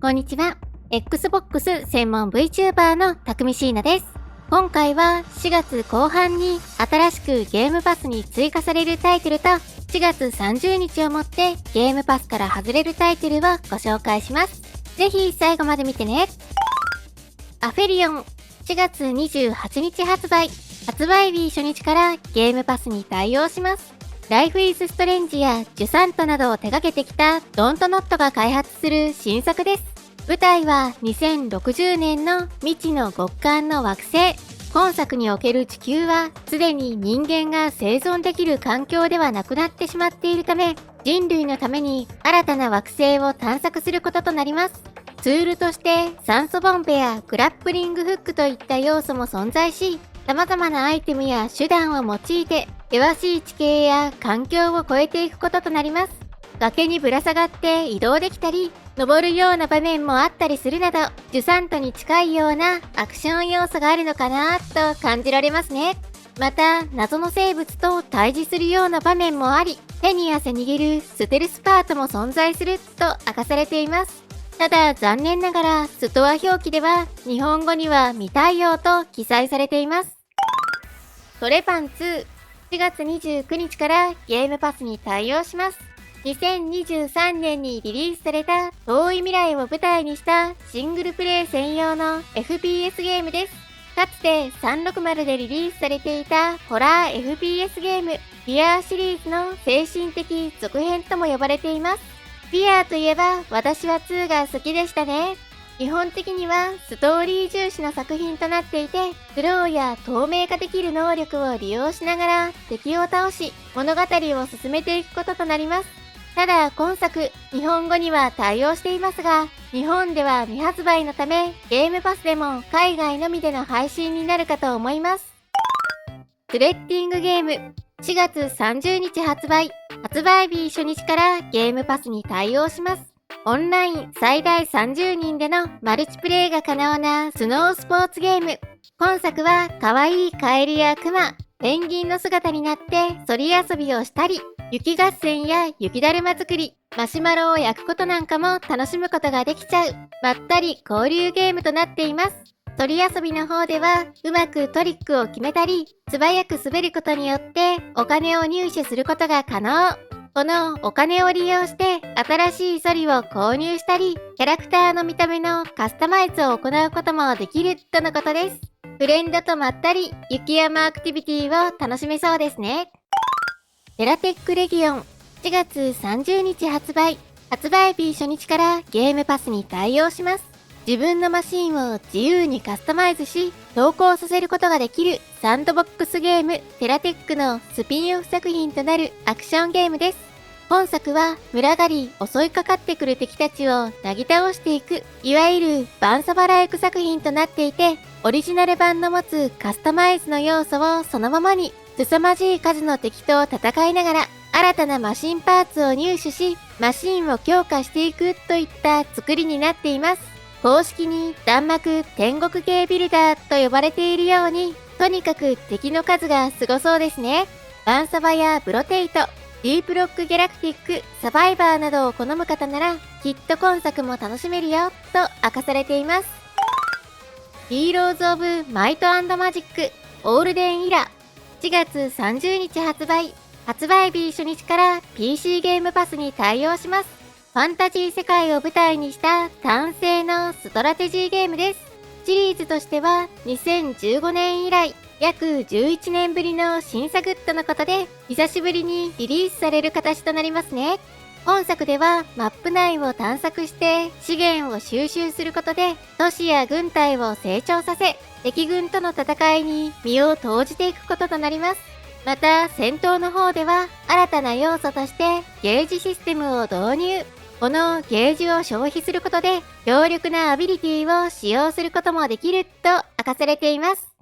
こんにちは。Xbox 専門 VTuber のたくみしーなです。今回は4月後半に新しくゲームパスに追加されるタイトルと4月30日をもってゲームパスから外れるタイトルをご紹介します。ぜひ最後まで見てね。アフェリオン4月28日発売日初日からゲームパスに対応します。ライフイズストレンジやジュサントなどを手掛けてきたドントノットが開発する新作です。舞台は2060年の未知の極寒の惑星。今作における地球はすでに人間が生存できる環境ではなくなってしまっているため、人類のために新たな惑星を探索することとなります。ツールとして酸素ボンベやグラップリングフックといった要素も存在し、様々なアイテムや手段を用いて険しい地形や環境を越えていくこととなります。崖にぶら下がって移動できたり、登るような場面もあったりするなど、ジュサントに近いようなアクション要素があるのかなと感じられますね。また、謎の生物と対峙するような場面もあり、手に汗握るステルスパートも存在すると明かされています。ただ残念ながらストア表記では日本語には未対応と記載されています。トレパン2、4月29日からゲームパスに対応します。2023年にリリースされた遠い未来を舞台にしたシングルプレイ専用の FPS ゲームです。かつて360でリリースされていたホラー FPS ゲーム、ビアーシリーズの精神的続編とも呼ばれています。ビアーといえば私は2が好きでしたね。基本的にはストーリー重視の作品となっていて、スローや透明化できる能力を利用しながら敵を倒し、物語を進めていくこととなります。ただ今作、日本語には対応していますが、日本では未発売のため、ゲームパスでも海外のみでの配信になるかと思います。スレッディングゲーム、4月30日発売日初日からゲームパスに対応します。オンライン最大30人でのマルチプレイが可能なスノースポーツゲーム。今作は可愛いカエルやクマ、ペンギンの姿になってソリ遊びをしたり、雪合戦や雪だるま作り、マシュマロを焼くことなんかも楽しむことができちゃう、まったり交流ゲームとなっています。ソリ遊びの方では、うまくトリックを決めたり、素早く滑ることによってお金を入手することが可能。このお金を利用して新しいソリを購入したり、キャラクターの見た目のカスタマイズを行うこともできるとのことです。フレンドとまったり雪山アクティビティを楽しめそうですね。テラテックレギオン4月30日発売日初日からゲームパスに対応します。自分のマシンを自由にカスタマイズし投稿させることができるサンドボックスゲームテラテックのスピンオフ作品となるアクションゲームです。本作は群がり襲いかかってくる敵たちをなぎ倒していく、いわゆるバンサバライク作品となっていて、オリジナル版の持つカスタマイズの要素をそのままに、凄まじい数の敵と戦いながら、新たなマシンパーツを入手し、マシンを強化していくといった作りになっています。公式に弾幕天国系ビルダーと呼ばれているように、とにかく敵の数がすごそうですね。バンサバやブロテイト、ディープロックギャラクティック、サバイバーなどを好む方なら、きっと今作も楽しめるよ、と明かされています。ヒーローズ・オブ・マイト&マジック、オールデン・イラ、4月30日発売日初日から PC ゲームパスに対応します。ファンタジー世界を舞台にした単性のストラテジーゲームです。シリーズとしては2015年以来、約11年ぶりの新作とのことで、久しぶりにリリースされる形となりますね。本作ではマップ内を探索して資源を収集することで、都市や軍隊を成長させ、敵軍との戦いに身を投じていくこととなります。また、戦闘の方では新たな要素としてゲージシステムを導入。このゲージを消費することで、強力なアビリティを使用することもできると明かされています。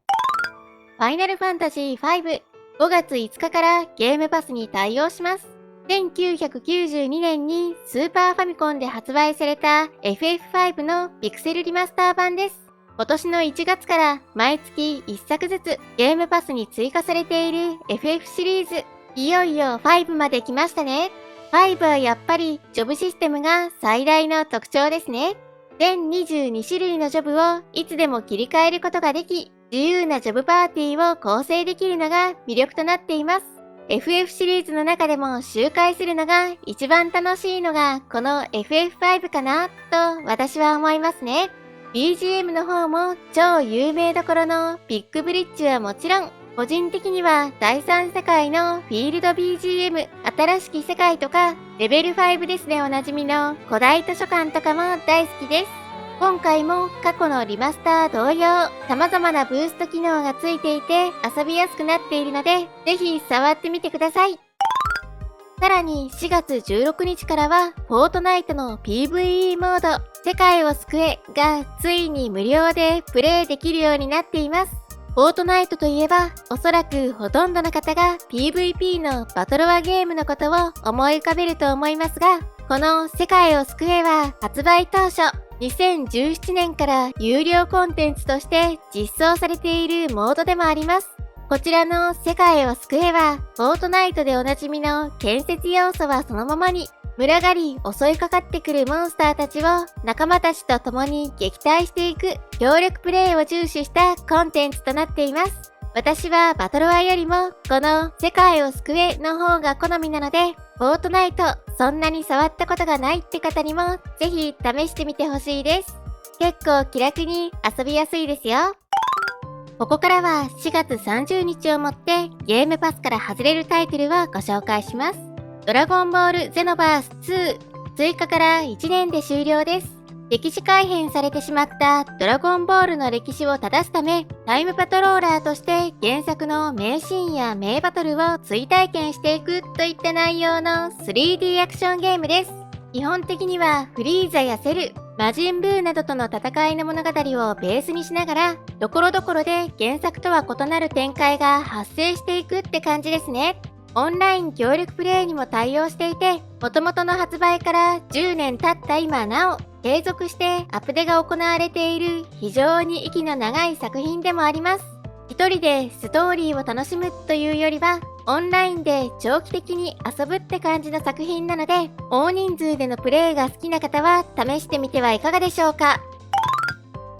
ファイナルファンタジー5、5月5日からゲームパスに対応します。1992年にスーパーファミコンで発売された FF5 のピクセルリマスター版です。今年の1月から毎月1作ずつゲームパスに追加されている FF シリーズ。いよいよ5まで来ましたね。5はやっぱりジョブシステムが最大の特徴ですね。全22種類のジョブをいつでも切り替えることができ、自由なジョブパーティーを構成できるのが魅力となっています。FF シリーズの中でも周回するのが一番楽しいのがこの FF5 かなと私は思いますね。BGM の方も超有名どころのビッグブリッジはもちろん、個人的には第三世界のフィールド BGM、新しき世界とか、レベル5ですでおなじみの古代図書館とかも大好きです。今回も過去のリマスター同様、様々なブースト機能がついていて遊びやすくなっているので、ぜひ触ってみてください。さらに4月16日からは、フォートナイトの PVE モード、世界を救えがついに無料でプレイできるようになっています。フォートナイトといえば、おそらくほとんどの方が PVP のバトロワゲームのことを思い浮かべると思いますが、この世界を救えは発売当初、2017年から有料コンテンツとして実装されているモードでもあります。こちらの世界を救えは、フォートナイトでおなじみの建設要素はそのままに、群がり襲いかかってくるモンスターたちを仲間たちと共に撃退していく協力プレイを重視したコンテンツとなっています。私はバトロワよりもこの世界を救えの方が好みなので、フォートナイトそんなに触ったことがないって方にもぜひ試してみてほしいです。結構気楽に遊びやすいですよ。ここからは4月30日をもってゲームパスから外れるタイトルをご紹介します。ドラゴンボールゼノバース2、追加から1年で終了です。歴史改変されてしまったドラゴンボールの歴史を正すため、タイムパトローラーとして原作の名シーンや名バトルを追体験していくといった内容の 3D アクションゲームです。基本的にはフリーザやセル、魔人ブーなどとの戦いの物語をベースにしながら、ところどころで原作とは異なる展開が発生していくって感じですね。オンライン協力プレイにも対応していて、元々の発売から10年経った今なお、継続してアップデが行われている非常に息の長い作品でもあります。一人でストーリーを楽しむというよりは、オンラインで長期的に遊ぶって感じの作品なので、大人数でのプレイが好きな方は試してみてはいかがでしょうか。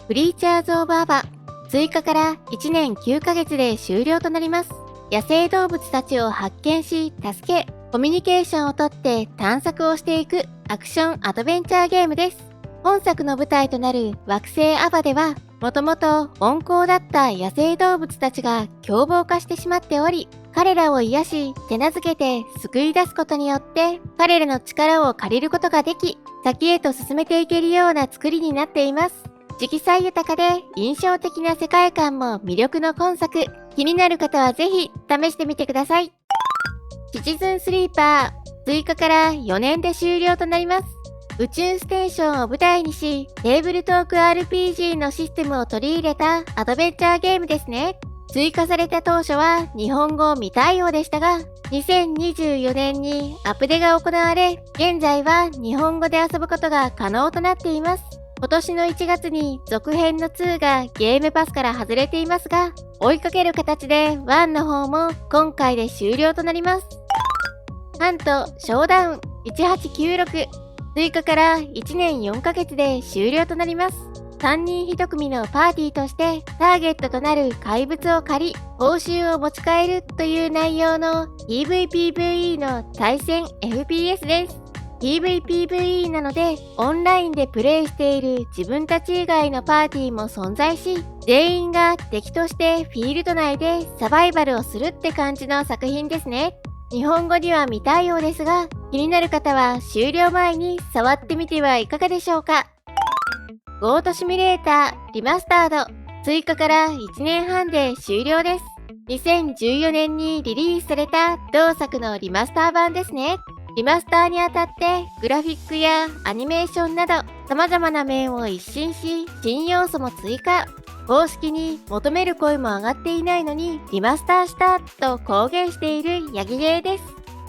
クリーチャーズ・オブ・アバ、追加から1年9ヶ月で終了となります。野生動物たちを発見し、助け、コミュニケーションをとって探索をしていくアクションアドベンチャーゲームです。本作の舞台となる惑星アバでは、もともと温厚だった野生動物たちが凶暴化してしまっており、彼らを癒し、手なずけて救い出すことによって、彼らの力を借りることができ、先へと進めていけるような作りになっています。色彩豊かで印象的な世界観も魅力の今作、気になる方はぜひ試してみてください。シチズンスリーパー、追加から4年で終了となります。宇宙ステーションを舞台にし、テーブルトーク RPG のシステムを取り入れたアドベンチャーゲームですね。追加された当初は日本語未対応でしたが、2024年にアップデが行われ、現在は日本語で遊ぶことが可能となっています。今年の1月に続編の2がゲームパスから外れていますが、追いかける形で1の方も今回で終了となります。ハントショーダウン1896、追加から1年4ヶ月で終了となります。3人1組のパーティーとしてターゲットとなる怪物を借り、報酬を持ち帰るという内容の PVPVE の対戦 FPS です。PVPVE なのでオンラインでプレイしている自分たち以外のパーティーも存在し、全員が敵としてフィールド内でサバイバルをするって感じの作品ですね。日本語には未対応ですが、気になる方は終了前に触ってみてはいかがでしょうか。ゴートシミュレーターリマスタード、追加から1年半で終了です。2014年にリリースされた同作のリマスター版ですね。リマスターにあたってグラフィックやアニメーションなど様々な面を一新し、新要素も追加。公式に求める声も上がっていないのにリマスターしたと公言しているヤギゲーです。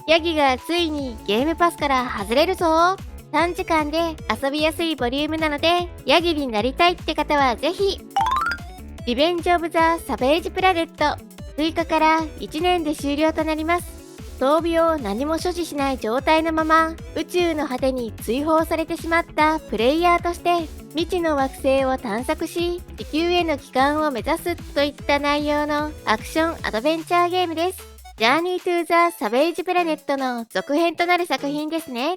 ヤギがついにゲームパスから外れるぞ。短時間で遊びやすいボリュームなので、ヤギになりたいって方はぜひ。リベンジオブザ・サベージプラネット、追加から1年で終了となります。装備を何も所持しない状態のまま宇宙の果てに追放されてしまったプレイヤーとして、未知の惑星を探索し、地球への帰還を目指すといった内容のアクションアドベンチャーゲームです。Journey to the Savage Planet の続編となる作品ですね。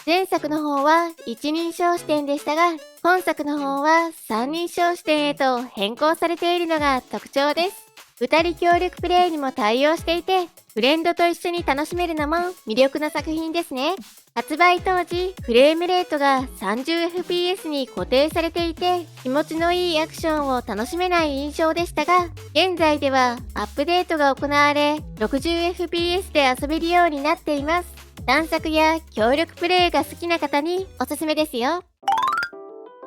前作の方は一人称視点でしたが、本作の方は三人称視点へと変更されているのが特徴です。2人協力プレイにも対応していて、フレンドと一緒に楽しめるのも魅力の作品ですね。発売当時、フレームレートが 30fps に固定されていて、気持ちのいいアクションを楽しめない印象でしたが、現在ではアップデートが行われ、60fps で遊べるようになっています。探索や協力プレイが好きな方におすすめですよ。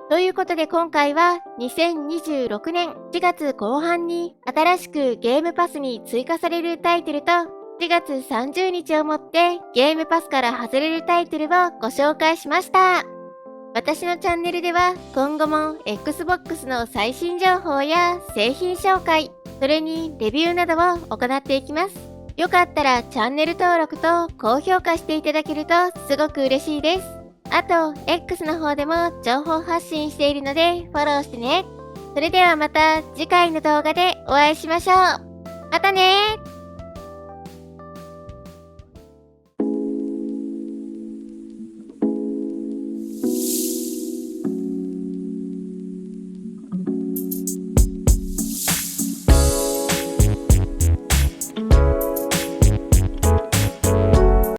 ということで今回は2026年4月後半に新しくゲームパスに追加されるタイトルと4月30日をもってゲームパスから外れるタイトルをご紹介しました。私のチャンネルでは今後も Xbox の最新情報や製品紹介、それにレビューなどを行っていきます。よかったらチャンネル登録と高評価していただけるとすごく嬉しいです。あと、X の方でも情報発信しているのでフォローしてね。それではまた次回の動画でお会いしましょう。またねー。